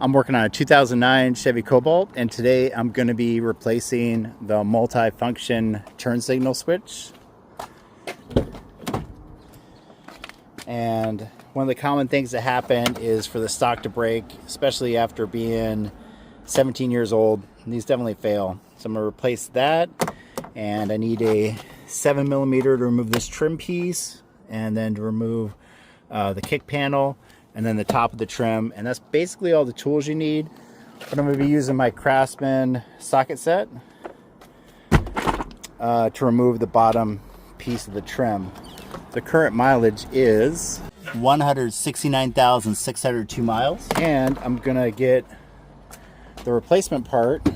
I'm working on a 2009 Chevy Cobalt, and today I'm going to be replacing the multifunction turn signal switch. And one of the common things that happen is for the stock to break, especially after being 17 years old. These definitely fail. So I'm going to replace that, and I need a 7mm to remove this trim piece, and then to remove the kick panel, and then the top of the trim. And that's basically all the tools you need. But I'm going to be using my Craftsman socket set to remove the bottom piece of the trim. The current mileage is 169,602 miles. And I'm going to get the replacement part.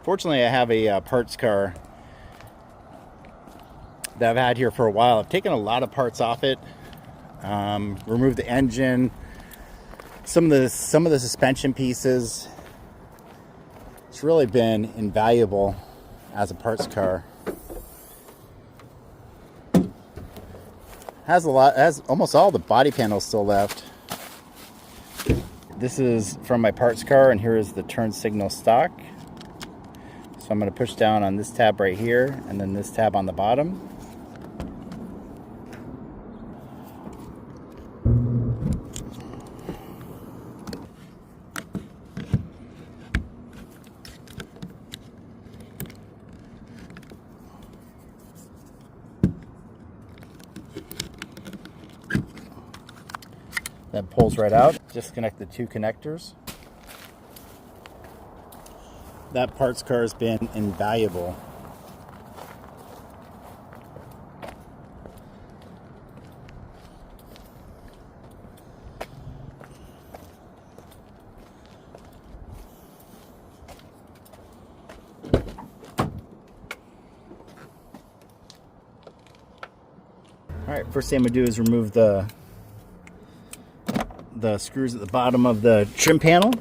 Fortunately, I have a parts car that I've had here for a while. I've taken a lot of parts off it. Removed the engine, some of the suspension pieces. It's really been invaluable as a parts car. Has almost all the body panels still left. This is from my parts car, and here is the turn signal stock. So I'm going to push down on this tab right here, and then this tab on the bottom. That pulls right out. Disconnect the two connectors. That parts car has been invaluable. Alright, first thing I'm going to do is remove the screws at the bottom of the trim panel.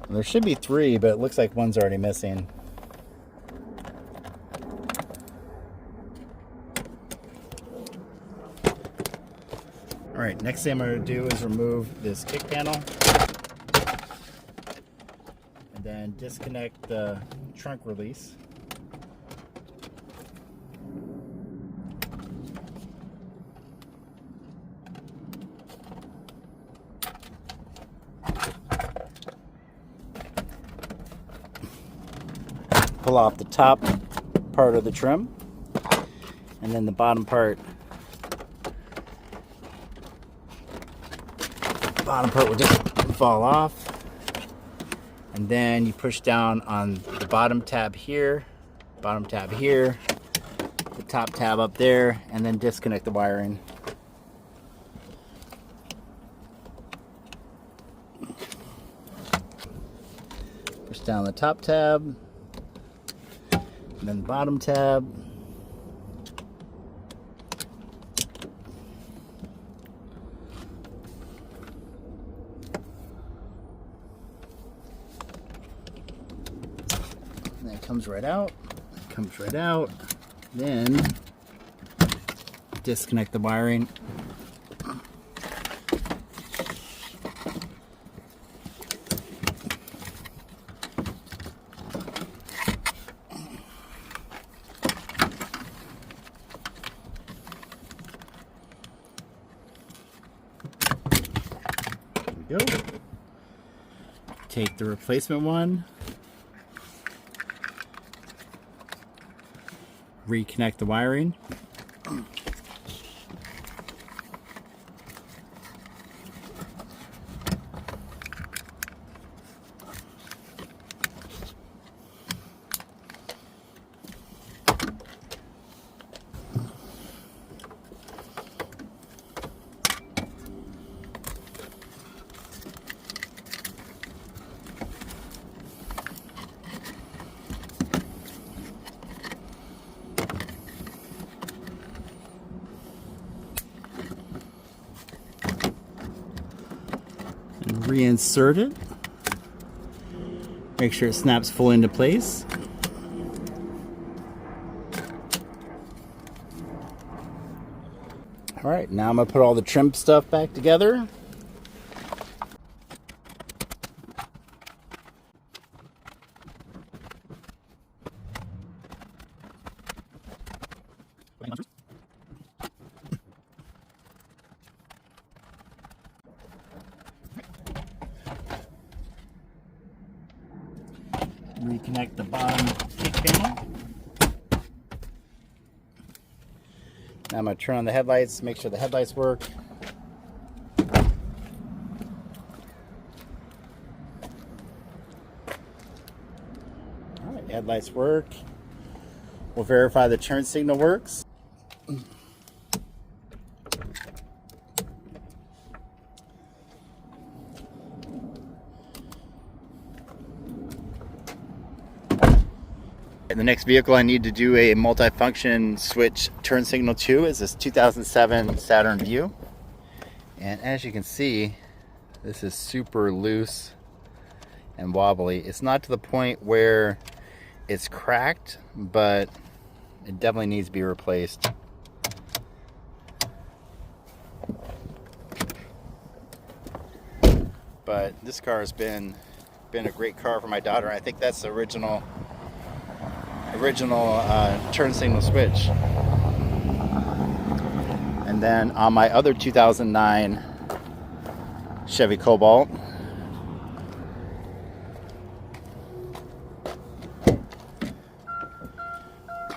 There should be 3, but it looks like one's already missing. Alright, next thing I'm going to do is remove this kick panel. And then disconnect the trunk release. Pull off the top part of the trim, and then the bottom part. The bottom part will just fall off. And then you push down on the bottom tab here, the top tab up there, and then disconnect the wiring. Push down the top tab, and then the bottom tab. And that comes right out. Then disconnect the wiring. There we go. Take the replacement one. Reconnect the wiring. reinsert it. Make sure it snaps fully into place. All right, now I'm gonna put all the trim stuff back together. Reconnect the bottom kick panel. Now I'm going to turn on the headlights, make sure the headlights work. Alright, headlights work. We'll verify the turn signal works. The next vehicle I need to do a multifunction switch turn signal to is this 2007 Saturn Vue. And as you can see, this is super loose and wobbly. It's not to the point where it's cracked, but it definitely needs to be replaced. But this car has been a great car for my daughter. I think that's the original turn signal switch. And then on my other 2009 Chevy Cobalt,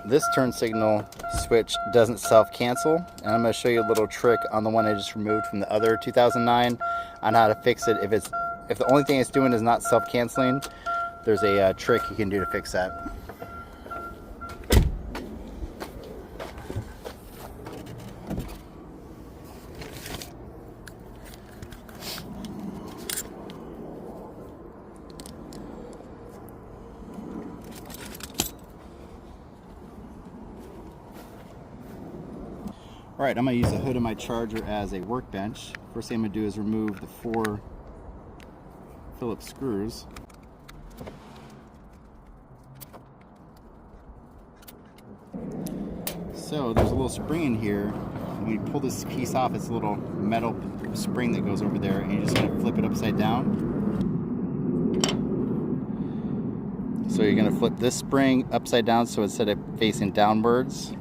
this turn signal switch doesn't self-cancel, and I'm going to show you a little trick on the one I just removed from the other 2009 on how to fix it. If the only thing it's doing is not self-canceling, there's a trick you can do to fix that. Alright, I'm going to use the hood of my Charger as a workbench. First thing I'm going to do is remove the 4 Phillips screws. So there's a little spring in here. When you pull this piece off, it's a little metal spring that goes over there, and you're just going to flip it upside down. So you're going to flip this spring upside down, so instead of facing downwards,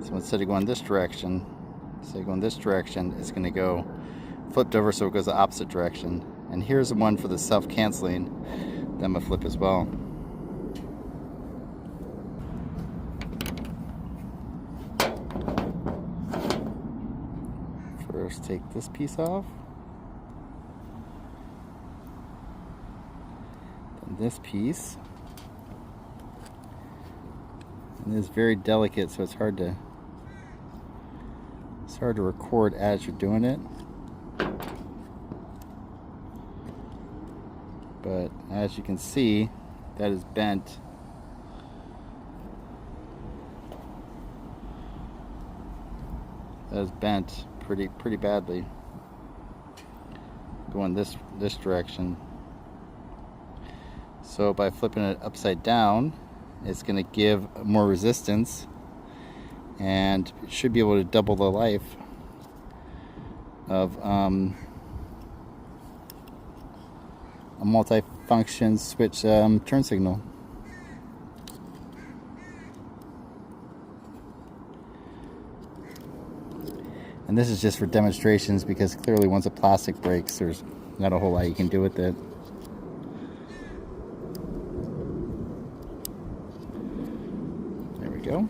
so instead of going this direction, it's going to go flipped over so it goes the opposite direction. And here's the one for the self-canceling that I'm going to flip as well. First take this piece off, then this piece, and it's very delicate, so it's hard to record as you're doing it, but as you can see, that is bent. That is bent pretty badly, going this direction. So by flipping it upside down, it's going to give more resistance, and it should be able to double the life of a multifunction switch turn signal. And this is just for demonstrations, because clearly once a plastic breaks, there's not a whole lot you can do with it. There we go.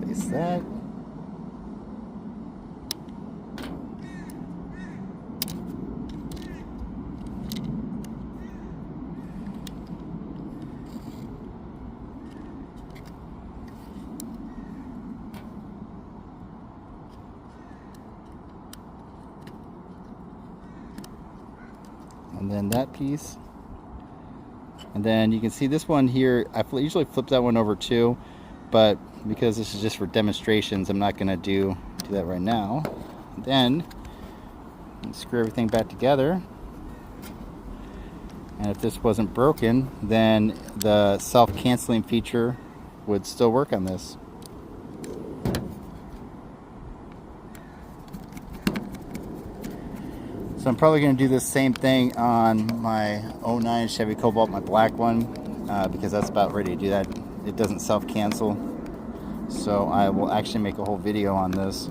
Place that. And then that piece, and then you can see this one here. I usually flip that one over too, but because this is just for demonstrations, I'm not going to do that right now. And then screw everything back together, And if this wasn't broken, then the self-canceling feature would still work on this. So I'm probably going to do the same thing on my 09 Chevy Cobalt, my black one, because that's about ready to do that. It doesn't self-cancel. So I will actually make a whole video on this.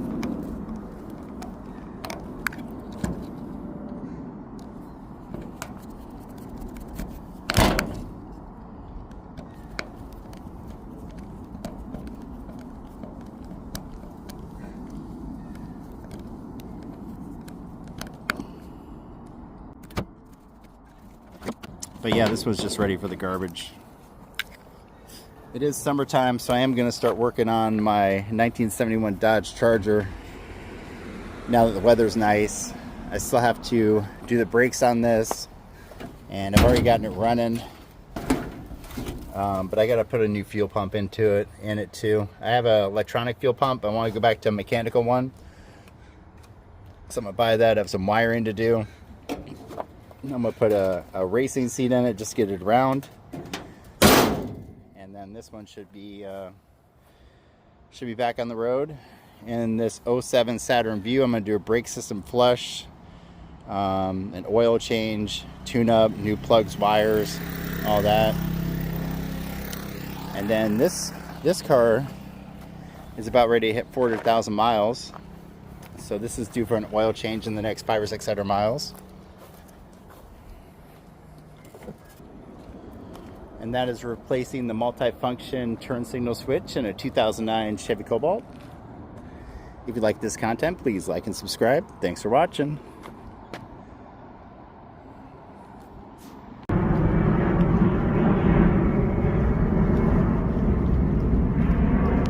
But yeah, this was just ready for the garbage. It is summertime, so I am going to start working on my 1971 Dodge Charger. Now that the weather's nice, I still have to do the brakes on this, and I've already gotten it running. But I got to put a new fuel pump in it too. I have an electronic fuel pump. I want to go back to a mechanical one, so I'm gonna buy that. I have some wiring to do. I'm gonna put a racing seat in it, just get it around, and then this one should be back on the road. In this 07 Saturn Vue, I'm gonna do a brake system flush, an oil change, tune-up, new plugs, wires, all that. And then this car is about ready to hit 400,000 miles, so this is due for an oil change in the next 500 or 600 miles. And that is replacing the multifunction turn signal switch in a 2009 Chevy Cobalt. If you like this content, please like and subscribe. Thanks for watching.